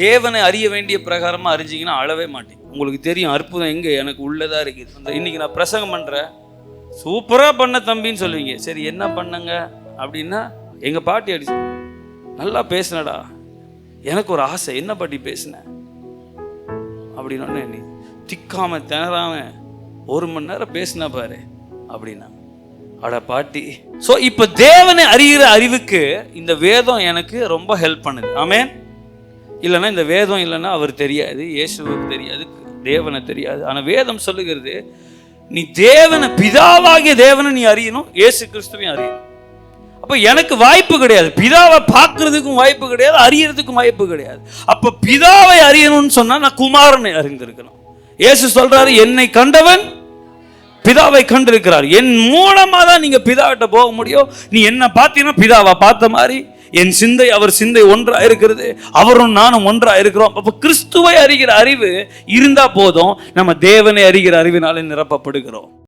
தேவனை அறிய வேண்டிய பிரகாரமாக அறிஞ்சிங்கன்னா அழவே மாட்டேன். உங்களுக்கு தெரியும் அற்புதம் எங்கே எனக்கு உள்ளதாக இருக்குது. அந்த இன்னைக்கு நான் பிரசங்கம் பண்ணுறேன், சூப்பராக பண்ண தம்பின்னு சொல்லுவீங்க. சரி என்ன பண்ணுங்க அப்படின்னா, எங்கள் பாட்டி அடிச்சு நல்லா பேசுனடா, எனக்கு ஒரு ஆசை, என்ன பாட்டி பேசுனேன் அப்படின்னோடனே நீ திக்காம திணறாம 1 மணி நேரம் பேசினா பாரு அப்படின்னா, அட பாட்டி. ஸோ இப்போ தேவனை அறிகிற அறிவுக்கு இந்த வேதம் எனக்கு ரொம்ப ஹெல்ப் பண்ணுது. ஆமென். இல்லைன்னா இந்த வேதம் இல்லைன்னா அவர் தெரியாது, இயேசுவுக்கு தெரியாது, தேவனை தெரியாது. ஆனால் வேதம் சொல்லுகிறது, நீ தேவனை, பிதாவாகிய தேவனை நீ அறியணும், இயேசு கிறிஸ்துவையும் அறியணும். அப்போ எனக்கு வாய்ப்பு கிடையாது, பிதாவை பார்க்கறதுக்கும் வாய்ப்பு கிடையாது, அறியறதுக்கும் வாய்ப்பு கிடையாது. அப்போ பிதாவை அறியணும்னு சொன்னா நான் குமாரனை அறிந்திருக்கணும். இயேசு சொல்றாரு, என்னை கண்டவன் பிதாவை கண்டிருக்கிறார். என் மூலமா தான் நீங்க பிதாவிட்ட போக முடியும். நீ என்ன பார்த்தீங்கன்னா பிதாவை பார்த்த மாதிரி என் சிந்தை அவர் சிந்தை ஒன்றா இருக்கிறது, அவரும் நானும் ஒன்றா இருக்கிறோம். அப்போ கிறிஸ்துவை அறிகிற அறிவு இருந்தா போதும், நம்ம தேவனை அறிகிற அறிவினாலே நிரப்பப்படுகிறோம்.